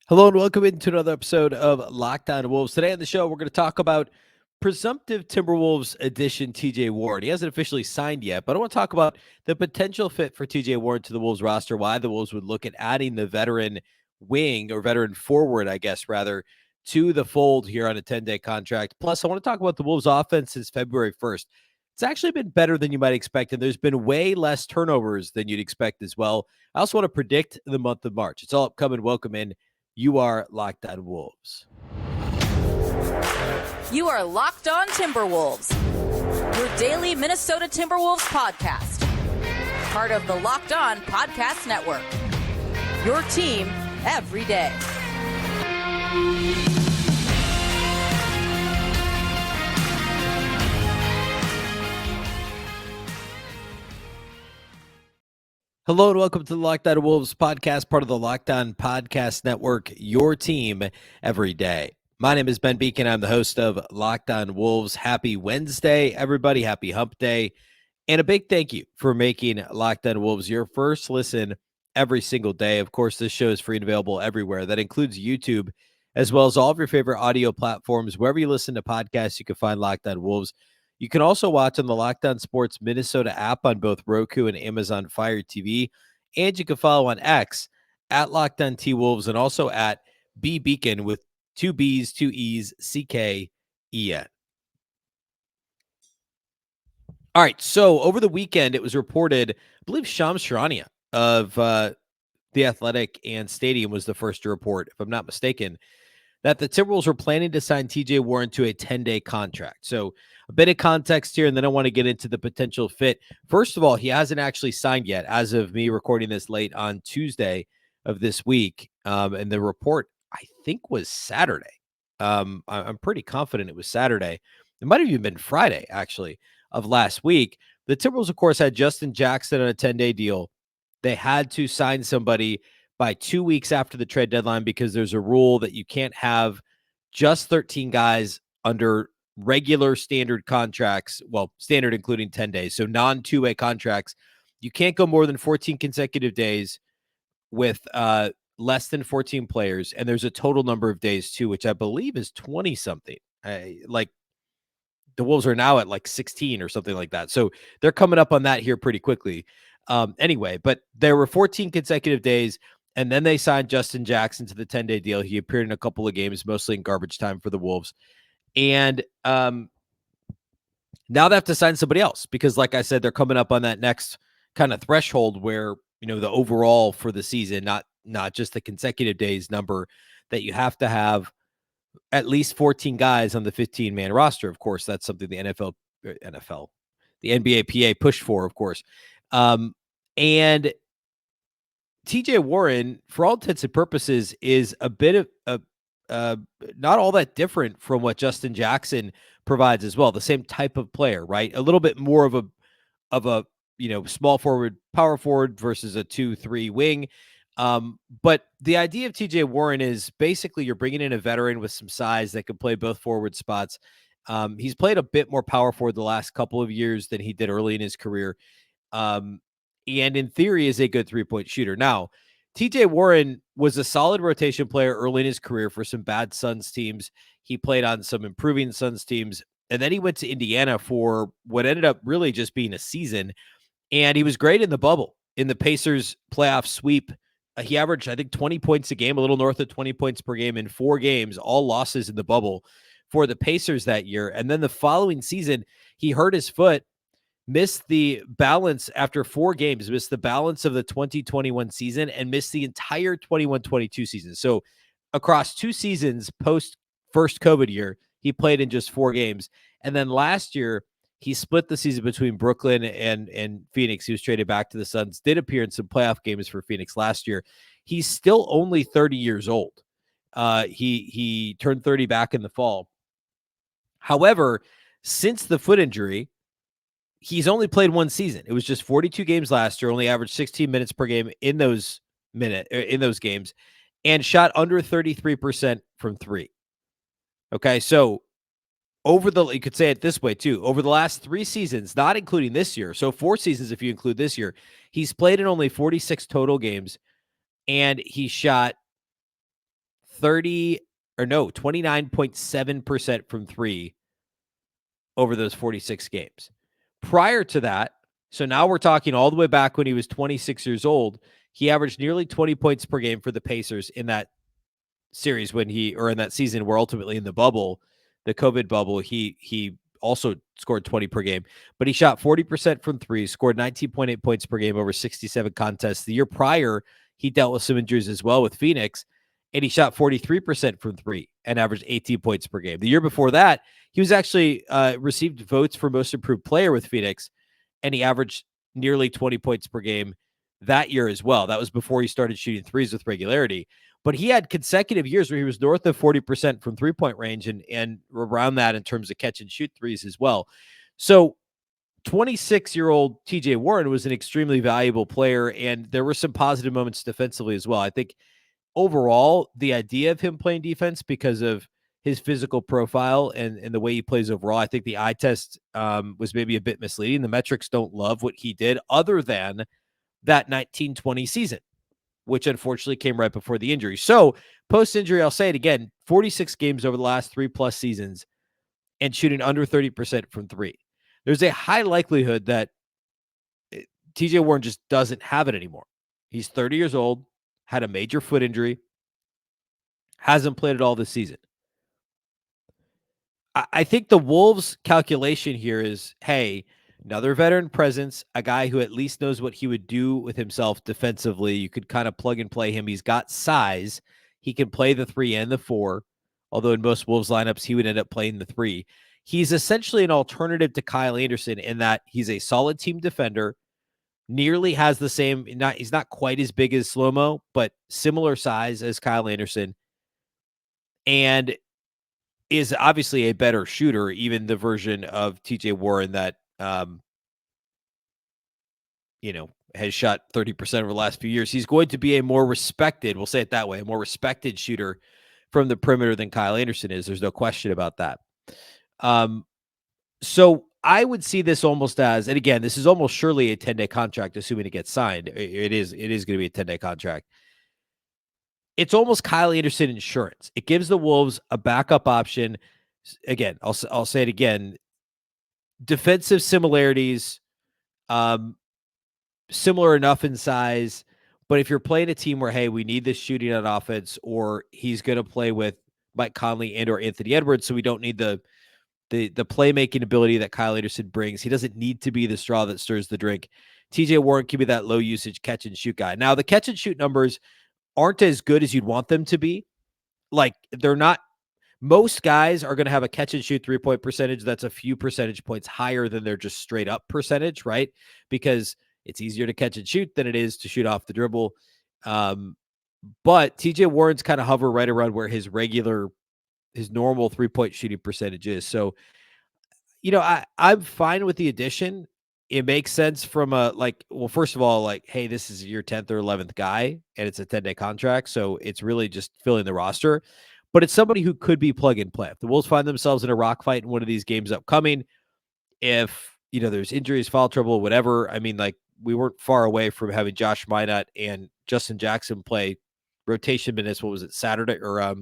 Hello and welcome into another episode of Locked On Wolves. Today on the show, we're going to talk about presumptive Timberwolves addition TJ Warren. He hasn't officially signed yet, but I want to talk about the potential fit for TJ Warren to the Wolves roster, why the Wolves would look at adding the veteran wing or veteran forward, I guess, rather, to the fold here on a 10-day contract. Plus, I want to talk about the Wolves offense since February 1st. It's actually been better than you might expect, and there's been way less turnovers than you'd expect as well. I also want to predict the month of March. It's all upcoming. Welcome in. You are Locked On Wolves. You are Locked On Timberwolves, your daily Minnesota Timberwolves podcast. Part of the Locked On Podcast Network, your team every day. Hello and welcome to the Locked On Wolves podcast, part of the Locked On Podcast Network, your team every day. My name is Ben Beecken. I'm the host of Locked On Wolves. Happy Wednesday, everybody. Happy Hump Day. And a big thank you for making Locked On Wolves your first listen every single day. Of course, this show is free and available everywhere. That includes YouTube, as well as all of your favorite audio platforms. Wherever you listen to podcasts, you can find Locked On Wolves. You can also watch on the Locked On Sports Minnesota app on both Roku and Amazon Fire TV. And you can follow on X at Locked On T Wolves and also at Beecken with 2 B's, 2 E's, CKEN. All right, so over the weekend, it was reported, I believe Shams Charania of The Athletic and Stadium was the first to report, if I'm not mistaken, that the Timberwolves were planning to sign TJ Warren to a 10-day contract. So a bit of context here, and then I want to get into the potential fit. First of all, he hasn't actually signed yet as of me recording this late on Tuesday of this week. And the report, I think, was Saturday. I'm pretty confident it was Saturday. It might have even been Friday, actually, of last week. The Timberwolves, of course, had Justin Jackson on a 10-day deal. They had to sign somebody by 2 weeks after the trade deadline because there's a rule that you can't have just 13 guys under regular standard contracts, well, standard including 10 days, so non-two-way contracts. You can't go more than 14 consecutive days with less than 14 players, and there's a total number of days, too, which I believe is 20-something. Like, the Wolves are now at like 16 or something like that, so they're coming up on that here pretty quickly. Anyway, but there were 14 consecutive days, and then they signed Justin Jackson to the 10-day deal. He appeared in a couple of games, mostly in garbage time for the Wolves. And now they have to sign somebody else because, like I said, they're coming up on that next kind of threshold where, you know, the overall for the season, not just the consecutive days number, that you have to have at least 14 guys on the 15-man roster. Of course, that's something the the NBA PA pushed for, of course. And TJ Warren, for all intents and purposes, is a bit of not all that different from what Justin Jackson provides as well. The same type of player, right? A little bit more of a small forward, power forward versus a 2-3 wing. But the idea of TJ Warren is basically you're bringing in a veteran with some size that can play both forward spots. He's played a bit more power forward the last couple of years than he did early in his career. And in theory is a good three-point shooter. Now, TJ Warren was a solid rotation player early in his career for some bad Suns teams. He played on some improving Suns teams, and then he went to Indiana for what ended up really just being a season, and he was great in the bubble. In the Pacers playoff sweep, he averaged, I think, 20 points a game, a little north of 20 points per game in 4 games, all losses in the bubble for the Pacers that year. And then the following season, he hurt his foot, missed the balance after 4 games, missed the balance of the 2021 season, and missed the entire 21-22 season. So across 2 seasons post first COVID year, he played in just 4 games. And then last year, he split the season between Brooklyn and Phoenix. He was traded back to the Suns, did appear in some playoff games for Phoenix last year. He's still only 30 years old. He turned 30 back in the fall. However, since the foot injury, he's only played 1 season. It was just 42 games last year, only averaged 16 minutes per game in those games, and shot under 33% from 3. Okay, so you could say it this way too. Over the last 3 seasons, not including this year, so 4 seasons if you include this year, he's played in only 46 total games, and he shot 29.7% from three over those 46 games. Prior to that, so now we're talking all the way back when he was 26 years old, he averaged nearly 20 points per game for the Pacers in that series in that season where ultimately in the bubble, the COVID bubble, he also scored 20 per game, but he shot 40% from three, scored 19.8 points per game over 67 contests. The year prior, he dealt with some injuries as well with Phoenix, and he shot 43% from three and averaged 18 points per game. The year before that, he was actually received votes for most improved player with Phoenix, and he averaged nearly 20 points per game that year as well. That was before he started shooting threes with regularity. But he had consecutive years where he was north of 40% from three-point range and around that in terms of catch and shoot threes as well. So 26-year-old TJ Warren was an extremely valuable player, and there were some positive moments defensively as well. I think overall, the idea of him playing defense because of his physical profile and the way he plays overall, I think the eye test was maybe a bit misleading. The metrics don't love what he did other than that 1920 season, which unfortunately came right before the injury. So post-injury, I'll say it again, 46 games over the last 3+ seasons and shooting under 30% from three. There's a high likelihood that TJ Warren just doesn't have it anymore. He's 30 years old, had a major foot injury, hasn't played at all this season. I think the Wolves' calculation here is, hey, another veteran presence, a guy who at least knows what he would do with himself defensively. You could kind of plug and play him. He's got size. He can play the 3 and the 4, although in most Wolves lineups, he would end up playing the 3. He's essentially an alternative to Kyle Anderson in that he's a solid team defender, nearly has the same, he's not quite as big as Slow-Mo, but similar size as Kyle Anderson, and is obviously a better shooter, even the version of TJ Warren that, has shot 30% over the last few years. He's going to be a more respected, we'll say it that way, a more respected shooter from the perimeter than Kyle Anderson is. There's no question about that. So I would see this almost as, and again, this is almost surely a 10-day contract, assuming it gets signed. It is going to be a 10-day contract. It's almost Kyle Anderson insurance. It gives the Wolves a backup option. Again, I'll say it again. Defensive similarities, similar enough in size, but if you're playing a team where, hey, we need this shooting on offense, or he's going to play with Mike Conley and or Anthony Edwards, so we don't need the playmaking ability that Kyle Anderson brings. He doesn't need to be the straw that stirs the drink. TJ Warren can be that low usage catch and shoot guy. Now, the catch and shoot numbers aren't as good as you'd want them to be. Like, they're not. Most guys are going to have a catch and shoot 3-point percentage that's a few percentage points higher than their just straight up percentage, right? Because it's easier to catch and shoot than it is to shoot off the dribble. But TJ Warren's kind of hover right around where his normal 3-point shooting percentage is. So, I'm fine with the addition. It makes sense from first of all, hey, this is your 10th or 11th guy, and it's a 10-day contract. So it's really just filling the roster, but it's somebody who could be plug and play. If the Wolves find themselves in a rock fight in one of these games upcoming, if, there's injuries, foul trouble, whatever, I mean, we weren't far away from having Josh Minot and Justin Jackson play rotation minutes. What was it, Saturday or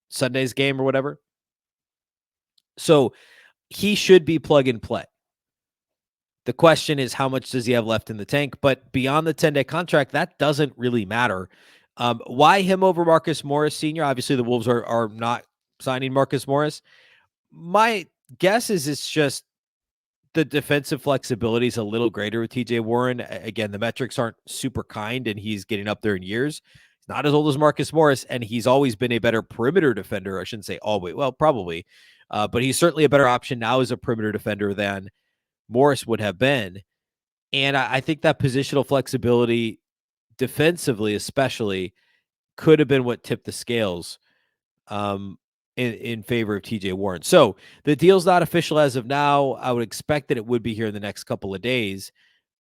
Sunday's game or whatever? So he should be plug and play. The question is, how much does he have left in the tank? But beyond the 10-day contract, that doesn't really matter. Why him over Marcus Morris Sr.? Obviously, the Wolves are not signing Marcus Morris. My guess is it's just the defensive flexibility is a little greater with TJ Warren. Again, the metrics aren't super kind, and he's getting up there in years. He's not as old as Marcus Morris, and he's always been a better perimeter defender. I shouldn't say always. Well, probably. But he's certainly a better option now as a perimeter defender than Morris would have been. And I think that positional flexibility defensively, especially, could have been what tipped the scales in favor of TJ Warren. So the deal's not official as of now. I would expect that it would be here in the next couple of days.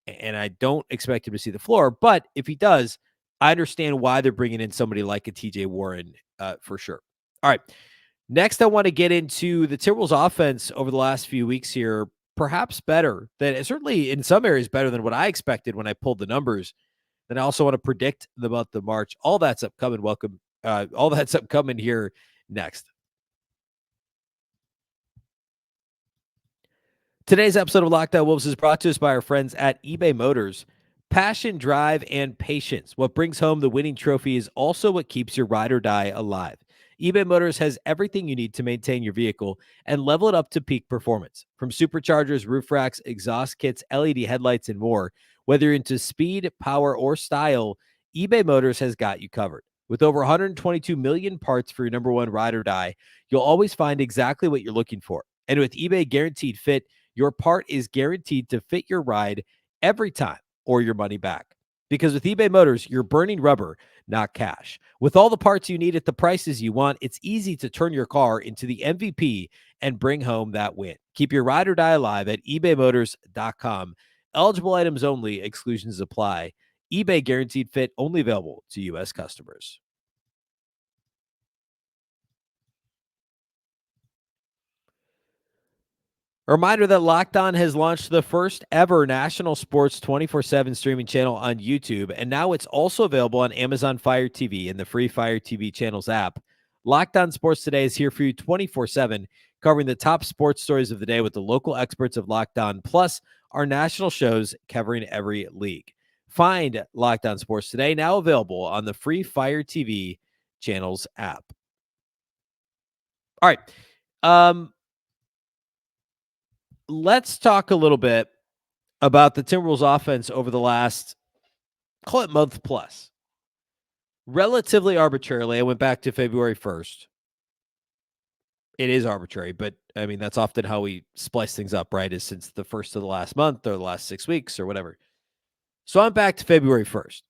And I don't expect him to see the floor. But if he does, I understand why they're bringing in somebody like a TJ Warren for sure. All right. Next, I want to get into the Timberwolves offense over the last few weeks here. Perhaps better than, certainly in some areas better than what I expected when I pulled the numbers. Then I also want to predict the month of March. All that's upcoming. Welcome All that's upcoming here next. Today's episode of Locked On Wolves is brought to us by our friends at eBay Motors. Passion, drive, and patience. What brings home the winning trophy is also what keeps your ride or die alive. eBay Motors has everything you need to maintain your vehicle and level it up to peak performance. From superchargers, roof racks, exhaust kits, LED headlights, and more. Whether you're into speed, power, or style, eBay Motors has got you covered. With over 122 million parts for your number one ride or die, you'll always find exactly what you're looking for. And with eBay Guaranteed Fit, your part is guaranteed to fit your ride every time or your money back. Because with eBay Motors, you're burning rubber, not cash. With all the parts you need at the prices you want, it's easy to turn your car into the MVP and bring home that win. Keep your ride or die alive at ebaymotors.com. Eligible items only, exclusions apply. eBay Guaranteed Fit only available to U.S. customers. A reminder that Locked On has launched the first ever national sports 24/7 streaming channel on YouTube, and now it's also available on Amazon Fire TV and the free Fire TV channels app. Locked On Sports Today is here for you 24/7, covering the top sports stories of the day with the local experts of Locked On, plus our national shows covering every league. Find Locked On Sports Today now available on the free Fire TV channels app. All right. Let's talk a little bit about the Timberwolves offense over the last, call it month plus. Relatively arbitrarily, I went back to February 1st. It is arbitrary, but I mean, that's often how we splice things up, right? Is since the first of the last month or the last 6 weeks or whatever. So I'm back to February 1st.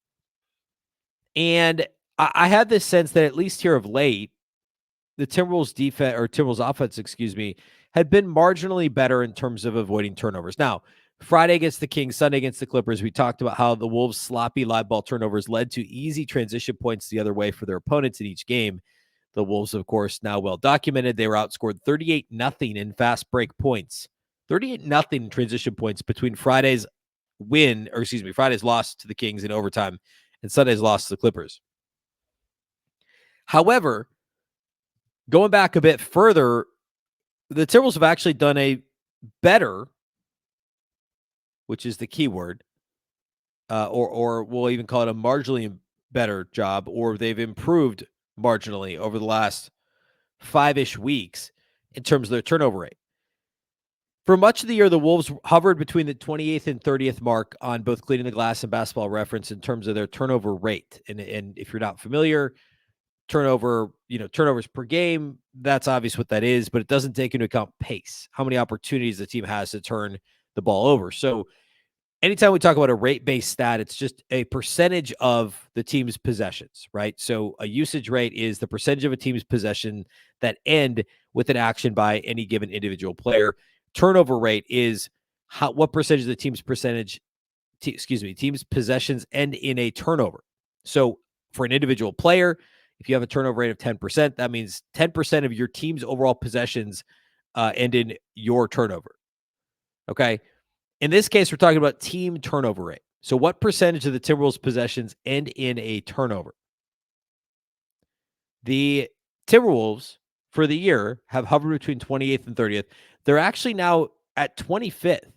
And I had this sense that at least here of late, the Timberwolves defense or Timberwolves offense, had been marginally better in terms of avoiding turnovers. Now, Friday against the Kings, Sunday against the Clippers, we talked about how the Wolves' sloppy live ball turnovers led to easy transition points the other way for their opponents in each game. The Wolves, of course, now well documented. They were outscored 38-0 in fast break points. 38-0 in transition points between Friday's loss to the Kings in overtime and Sunday's loss to the Clippers. However, going back a bit further, the Timberwolves have actually done a better, which is the key word, or we'll even call it a marginally better job, or they've improved marginally over the last 5-ish weeks in terms of their turnover rate. For much of the year, the Wolves hovered between the 28th and 30th mark on both Cleaning the Glass and Basketball Reference in terms of their turnover rate. And if you're not familiar, turnovers per game, that's obvious what that is, but it doesn't take into account pace, how many opportunities the team has to turn the ball over. So anytime we talk about a rate-based stat, it's just a percentage of the team's possessions, right? So a usage rate is the percentage of a team's possession that end with an action by any given individual player. Turnover rate is what percentage of the team's team's possessions end in a turnover. So for an individual player, if you have a turnover rate of 10%, that means 10% of your team's overall possessions end in your turnover. Okay. In this case, we're talking about team turnover rate. So what percentage of the Timberwolves possessions end in a turnover? The Timberwolves for the year have hovered between 28th and 30th. They're actually now at 25th,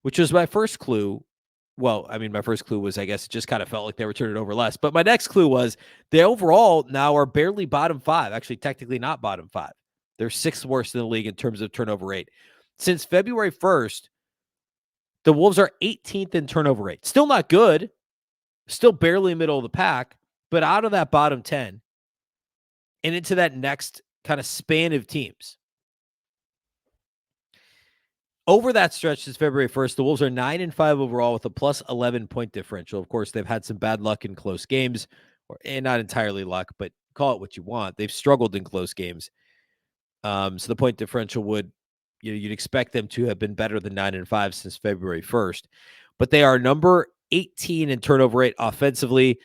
which was my first clue. Well, I mean, my first clue was, I guess, it just kind of felt like they were turning over less. But my next clue was they overall now are barely bottom 5. Actually, technically not bottom 5. They're 6th worst in the league in terms of turnover rate. Since February 1st, the Wolves are 18th in turnover rate. Still not good. Still barely middle of the pack. But out of that bottom 10 and into that next kind of span of teams. Over that stretch since February 1st, the Wolves are 9-5 overall with a plus 11 point differential. Of course, they've had some bad luck in close games, and not entirely luck, but call it what you want. They've struggled in close games. So the point differential you'd expect them to have been better than 9-5 since February 1st. But they are number 18 in turnover rate offensively.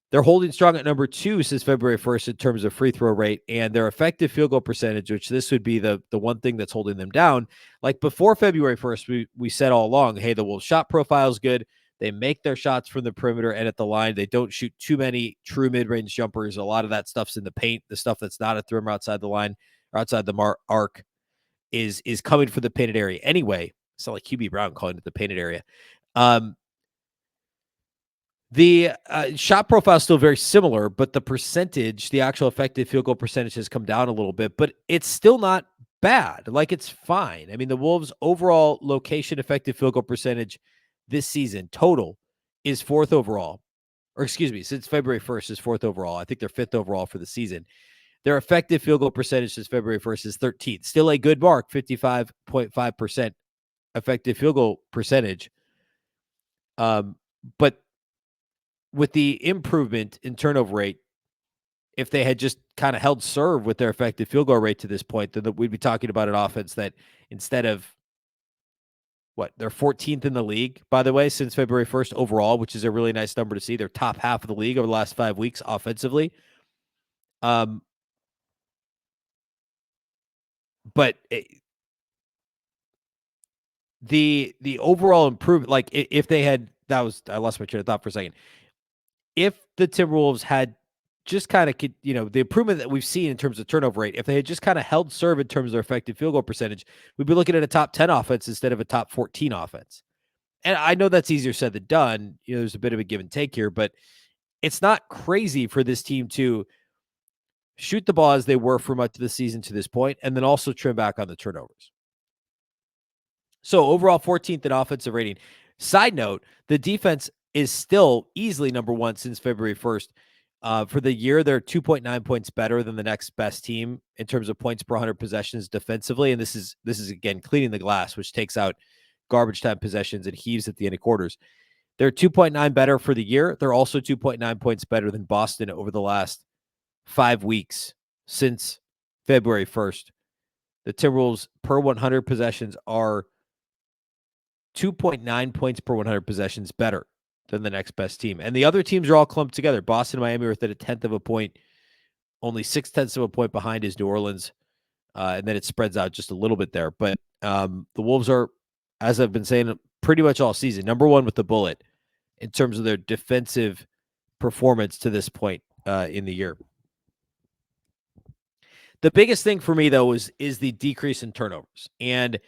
They're holding strong at number 2 since February 1st in terms of free throw rate, and their effective field goal percentage, which this would be the one thing that's holding them down. Like before February 1st, we said all along, hey, the Wolves shot profile is good. They make their shots from the perimeter and at the line. They don't shoot too many true mid-range jumpers. A lot of that stuff's in the paint. The stuff that's not at the rim or outside the line or outside the arc is coming for the painted area anyway. It's not like QB Brown calling it the painted area. The shot profile is still very similar, but the percentage, the actual effective field goal percentage has come down a little bit, but it's still not bad. Like, it's fine. I mean, the Wolves' overall location effective field goal percentage this season total is 4th overall, or excuse me, since February 1st is 4th overall. I think they're 5th overall for the season. Their effective field goal percentage since February 1st is 13th. Still a good mark, 55.5% effective field goal percentage. But with the improvement in turnover rate, if they had just kind of held serve with their effective field goal rate to this point, then we'd be talking about an offense that instead of they're 14th in the league, by the way, since February 1st overall, which is a really nice number to see. They're top half of the league over the last 5 weeks offensively. But the overall improvement, like if they had, I lost my train of thought for a second. If the Timberwolves had just kind of, the improvement that we've seen in terms of turnover rate, if they had just kind of held serve in terms of their effective field goal percentage, we'd be looking at a top 10 offense instead of a top 14 offense. And I know that's easier said than done. There's a bit of a give and take here, but it's not crazy for this team to shoot the ball as they were for much of the season to this point, and then also trim back on the turnovers. So overall 14th in offensive rating. Side note, the defense is still easily number 1 since February 1st. For the year, they're 2.9 points better than the next best team in terms of points per 100 possessions defensively. And this is again, cleaning the glass, which takes out garbage time possessions and heaves at the end of quarters. They're 2.9 better for the year. They're also 2.9 points better than Boston over the last 5 weeks since February 1st. The Timberwolves per 100 possessions are 2.9 points per 100 possessions better than the next best team. And the other teams are all clumped together. Boston and Miami are within 1/10 of a point. Only 0.6 of a point behind is New Orleans. And then it spreads out just a little bit there. But the Wolves are, as I've been saying pretty much all season, number 1 with the bullet in terms of their defensive performance to this point in the year. The biggest thing for me, though, is the decrease in turnovers. And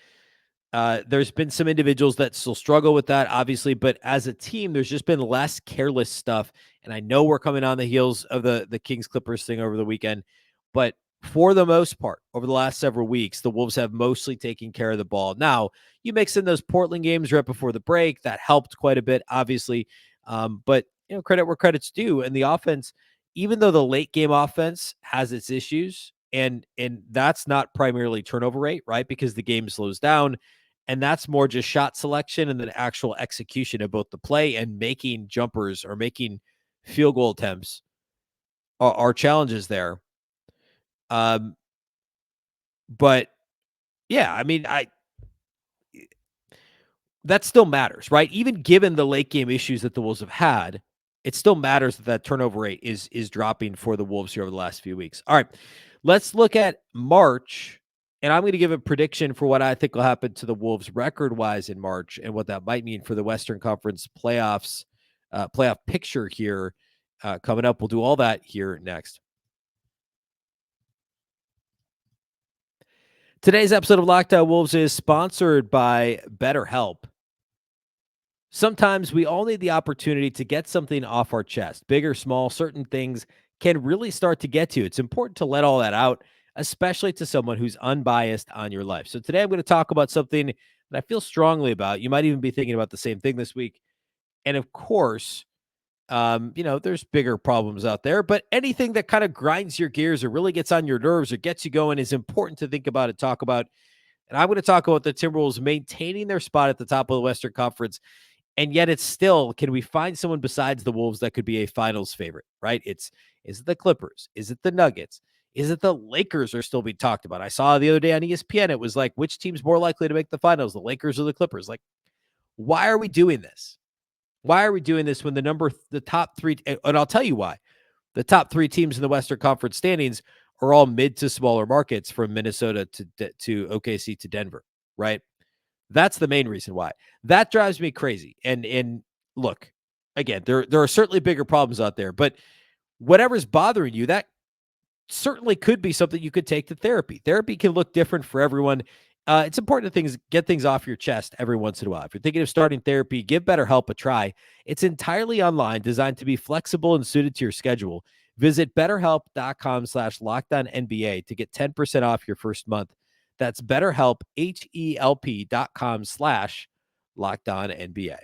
there's been some individuals that still struggle with that, obviously, but as a team, there's just been less careless stuff. And I know we're coming on the heels of the Kings Clippers thing over the weekend, but for the most part, over the last several weeks, the Wolves have mostly taken care of the ball. Now, you mix in those Portland games right before the break, that helped quite a bit, obviously. But credit where credit's due. And the offense, even though the late game offense has its issues, and that's not primarily turnover rate, right? Because the game slows down. And that's more just shot selection and then actual execution of both the play and making jumpers or making field goal attempts are challenges there. But yeah, I mean, that still matters, right? Even given the late game issues that the Wolves have had, it still matters that turnover rate is dropping for the Wolves here over the last few weeks. All right, let's look at March. And I'm going to give a prediction for what I think will happen to the Wolves record-wise in March and what that might mean for the Western Conference playoff picture here coming up. We'll do all that here next. Today's episode of Locked On Wolves is sponsored by BetterHelp. Sometimes we all need the opportunity to get something off our chest. Big or small, certain things can really start to get to you. It's important to let all that out, especially to someone who's unbiased on your life. So today I'm going to talk about something that I feel strongly about. You might even be thinking about the same thing this week. And of course, there's bigger problems out there, but anything that kind of grinds your gears or really gets on your nerves or gets you going is important to think about and talk about. And I'm going to talk about the Timberwolves maintaining their spot at the top of the Western Conference. And yet it's still, can we find someone besides the Wolves that could be a finals favorite, right? Is it the Clippers? Is it the Nuggets? Is it the Lakers are still being talked about? I saw the other day on ESPN, it was like, which team's more likely to make the finals, the Lakers or the Clippers? Like, why are we doing this? Why are we doing this when the top 3, and I'll tell you why. The top 3 teams in the Western Conference standings are all mid to smaller markets from Minnesota to OKC to Denver, right? That's the main reason why. That drives me crazy. And look, again, there are certainly bigger problems out there, but whatever's bothering you, that certainly could be something you could take to therapy. Therapy can look different for everyone. It's important to get things off your chest every once in a while. If you're thinking of starting therapy, give BetterHelp a try. It's entirely online, designed to be flexible and suited to your schedule. Visit betterhelp.com/LockedOnNBA to get 10% off your first month. That's BetterHelp, HELP.com/LockedOnNBA.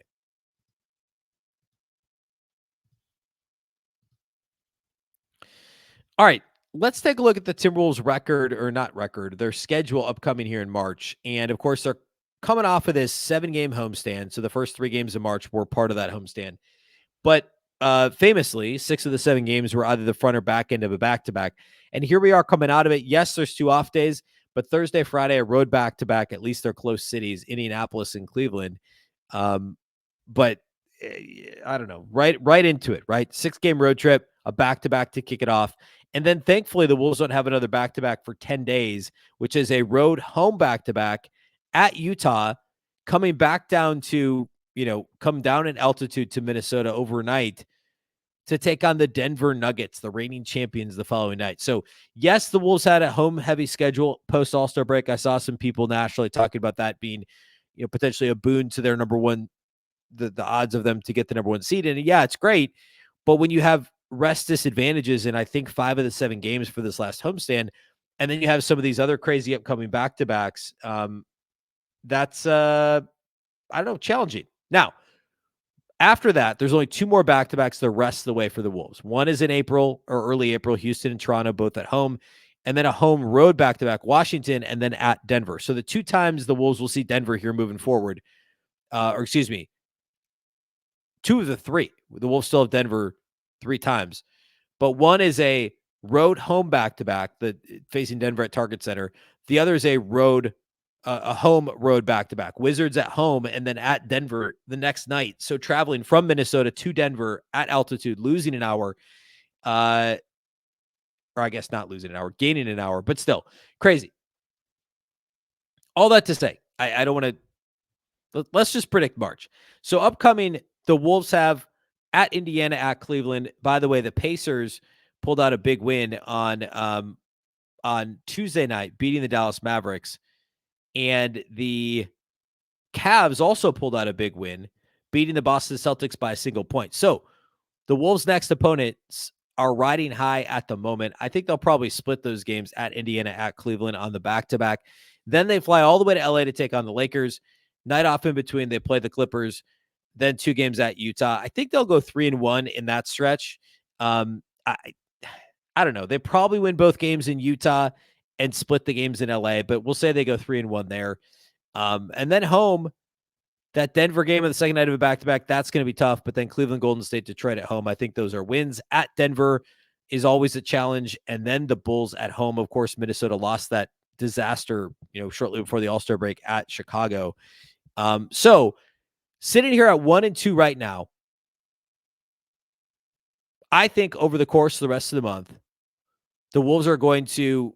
All right, let's take a look at the Timberwolves record, or not record, their schedule upcoming here in March. And of course, they're coming off of this 7-game homestand. So the first 3 games of March were part of that homestand. But famously, 6 of the 7 games were either the front or back end of a back-to-back. And here we are coming out of it. Yes, there's 2 off days, but Thursday, Friday, a road back-to-back. At least they're close cities, Indianapolis and Cleveland. But I don't know, right into it, right? 6-game road trip, a back-to-back to kick it off. And then thankfully the Wolves don't have another back-to-back for 10 days, which is a road home back-to-back at Utah, coming back down to, come down in altitude to Minnesota overnight to take on the Denver Nuggets, the reigning champions, the following night. So yes, the Wolves had a home heavy schedule post All-Star break. I saw some people nationally talking about that being, potentially a boon to their number one, the odds of them to get the number 1 seed. And yeah, it's great. But when you have rest disadvantages in, I think, 5 of the 7 games for this last homestand, and then you have some of these other crazy upcoming back-to-backs, that's, I don't know, challenging. Now, after that, there's only 2 more back-to-backs the rest of the way for the Wolves. One is in April or early April, Houston and Toronto, both at home, and then a home road back-to-back, Washington, and then at Denver. So the 2 times the Wolves will see Denver here moving forward, 2 of the 3. The Wolves still have Denver 3 times, but one is a road home back-to-back facing Denver at Target Center. The other is a home road back-to-back. Wizards at home and then at Denver the next night. So traveling from Minnesota to Denver at altitude, losing an hour, or I guess not losing an hour, gaining an hour, but still crazy. All that to say, I don't want to. Let's just predict March. So upcoming, the Wolves have at Indiana, at Cleveland. By the way, the Pacers pulled out a big win on Tuesday night, beating the Dallas Mavericks. And the Cavs also pulled out a big win, beating the Boston Celtics by a single point. So the Wolves' next opponents are riding high at the moment. I think they'll probably split those games at Indiana, at Cleveland on the back-to-back. Then they fly all the way to LA to take on the Lakers. Night off in between, they play the Clippers, then 2 games at Utah. I think they'll go 3-1 in that stretch. I don't know. They probably win both games in Utah and split the games in LA, but we'll say they go 3-1 there. And then home, that Denver game of the second night of a back-to-back, that's going to be tough. But then Cleveland, Golden State, Detroit at home, I think those are wins. At Denver is always a challenge. And then the Bulls at home. Of course, Minnesota lost that disaster, shortly before the All-Star break at Chicago. So sitting here at 1-2 right now, I think over the course of the rest of the month, the Wolves are going to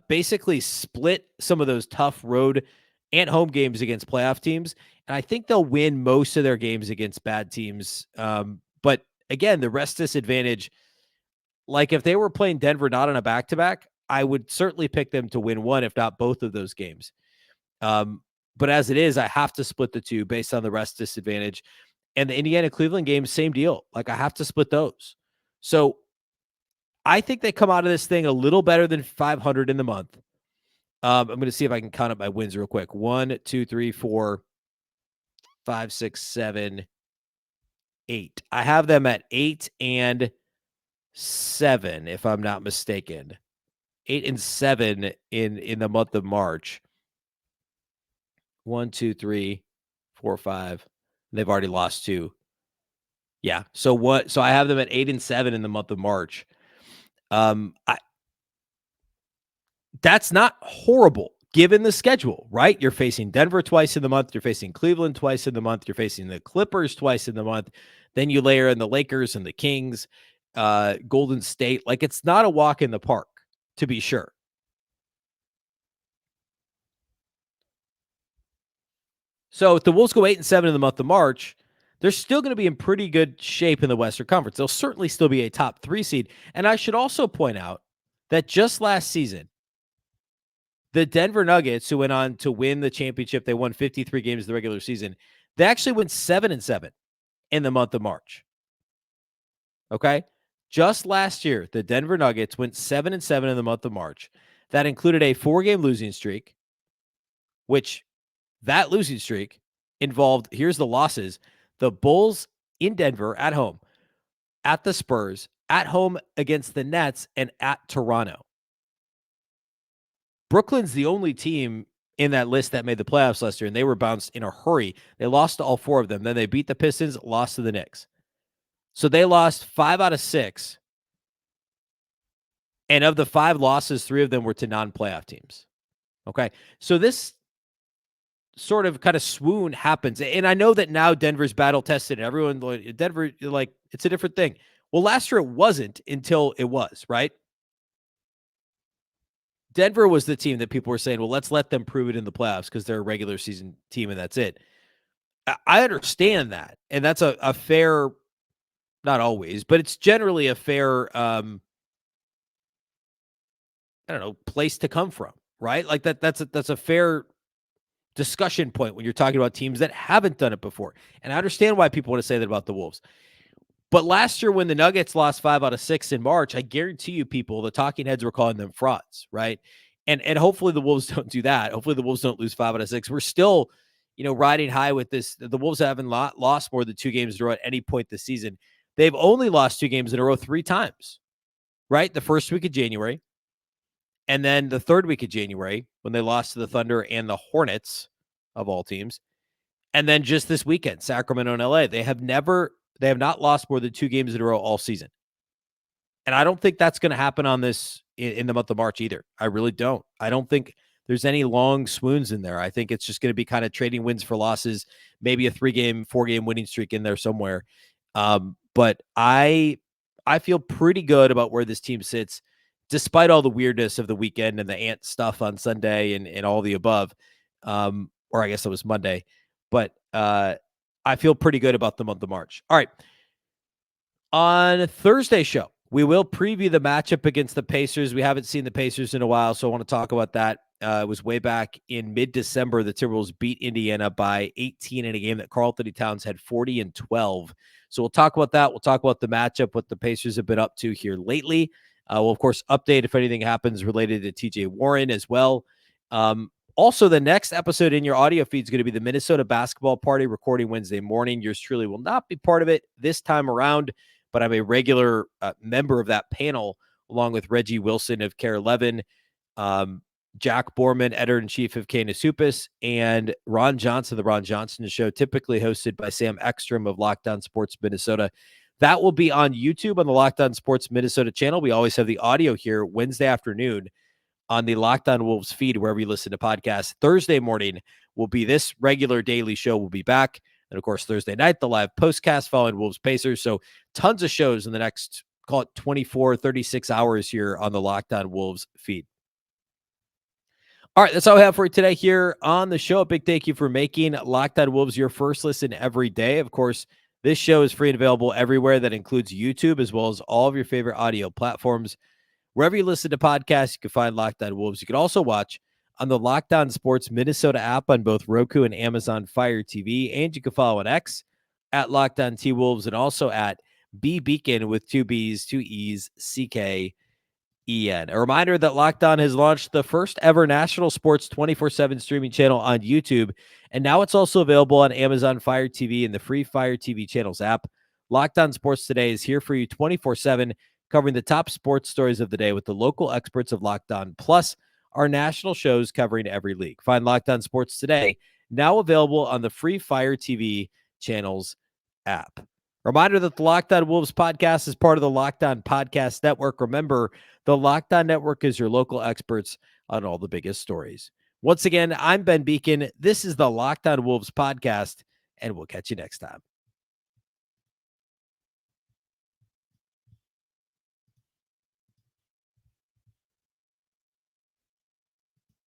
basically split some of those tough road and home games against playoff teams. And I think they'll win most of their games against bad teams. But again, the rest disadvantage, like if they were playing Denver not on a back-to-back, I would certainly pick them to win one, if not both of those games. But as it is, I have to split the 2 based on the rest disadvantage. And the Indiana-Cleveland game, same deal. Like I have to split those. So I think they come out of this thing a little better than 500 in the month. I'm going to see if I can count up my wins real quick. 1, 2, 3, 4, 5, 6, 7, 8. I have them at 8-7, if I'm not mistaken. 8-7 in the month of March. 1, 2, 3, 4, 5. They've already lost 2. Yeah. So I have them at 8-7 in the month of March. That's not horrible given the schedule, right? You're facing Denver twice in the month. You're facing Cleveland twice in the month. You're facing the Clippers twice in the month. Then you layer in the Lakers and the Kings, Golden State. Like it's not a walk in the park, to be sure. So if the Wolves go 8-7 in the month of March, they're still going to be in pretty good shape in the Western Conference. They'll certainly still be a top 3 seed. And I should also point out that just last season, the Denver Nuggets, who went on to win the championship, they won 53 games in the regular season. They actually went 7-7 in the month of March. Okay? Just last year, the Denver Nuggets went 7-7 in the month of March. That included a 4-game losing streak, which that losing streak involved, here's the losses, the Bulls in Denver at home, at the Spurs, at home against the Nets, and at Toronto. Brooklyn's the only team in that list that made the playoffs last year, and they were bounced in a hurry. They lost to all 4 of them. Then they beat the Pistons, lost to the Knicks. So they lost 5 out of 6. And of the 5 losses, 3 of them were to non-playoff teams. Okay. So this sort of kind of swoon happens. And I know that now Denver's battle tested. Everyone, Denver, like, it's a different thing. Well, last year it wasn't until it was, right? Denver was the team that people were saying, well, let's let them prove it in the playoffs because they're a regular season team and that's it. I understand that. And that's a fair, not always, but it's generally a fair, place to come from, right? Like that's a fair discussion point when you're talking about teams that haven't done it before. And I understand why people want to say that about the Wolves. But last year when the Nuggets lost 5 out of 6 in March, I guarantee you people, the talking heads were calling them frauds, right? And hopefully the Wolves don't do that. Hopefully the Wolves don't lose 5 out of 6. We're still, riding high with this. The Wolves haven't lost more than 2 games in a row at any point this season. They've only lost 2 games in a row 3 times, right? The first week of January, and then the third week of January when they lost to the Thunder and the Hornets, of all teams. And then just this weekend, Sacramento and LA. They have not lost more than 2 games in a row all season. And I don't think that's going to happen on this in the month of March either. I really don't. I don't think there's any long swoons in there. I think it's just going to be kind of trading wins for losses, maybe a 3-game, 4-game winning streak in there somewhere. But I feel pretty good about where this team sits, despite all the weirdness of the weekend and the Ant stuff on Sunday and all the above. Or I guess it was Monday. But I feel pretty good about the month of March. All right. On Thursday's show, we will preview the matchup against the Pacers. We haven't seen the Pacers in a while, so I want to talk about that. It was way back in mid-December. The Timberwolves beat Indiana by 18 in a game that Karl-Anthony Towns had 40-12. So we'll talk about that. We'll talk about the matchup, what the Pacers have been up to here lately. We'll, of course, update if anything happens related to TJ Warren as well. Also, the next episode in your audio feed is going to be the Minnesota basketball party, recording Wednesday morning. Yours truly will not be part of it this time around, but I'm a regular member of that panel, along with Reggie Wilson of Care 11, Jack Borman, editor-in-chief of K-Nasupis, and Ron Johnson, the Ron Johnson Show, typically hosted by Sam Ekstrom of Locked On Sports Minnesota. That will be on YouTube on the Locked On Sports Minnesota channel. We always have the audio here Wednesday afternoon on the Locked On Wolves feed, wherever you listen to podcasts. Thursday morning will be this regular daily show. We'll be back. And, of course, Thursday night, the live postcast following Wolves Pacers. So tons of shows in the next, call it 24, 36 hours here on the Locked On Wolves feed. All right, that's all I have for you today here on the show. A big thank you for making Locked On Wolves your first listen every day. Of course, this show is free and available everywhere. That includes YouTube, as well as all of your favorite audio platforms. Wherever you listen to podcasts, you can find Locked On Wolves. You can also watch on the Locked On Sports Minnesota app on both Roku and Amazon Fire TV. And you can follow on X at Locked On T-Wolves and also at Beecken with 2 B's, 2 E's, CKEN. A reminder that Locked On has launched the first ever national sports 24/7 streaming channel on YouTube. And now it's also available on Amazon Fire TV and the free Fire TV channels app. Locked On Sports Today is here for you 24/7. Covering the top sports stories of the day with the local experts of Locked On, plus our national shows covering every league. Find Locked On Sports Today, now available on the free Fire TV channels app. Reminder that the Locked On Wolves podcast is part of the Locked On Podcast Network. Remember, the Locked On Network is your local experts on all the biggest stories. Once again, I'm Ben Beecken. This is the Locked On Wolves podcast, and we'll catch you next time.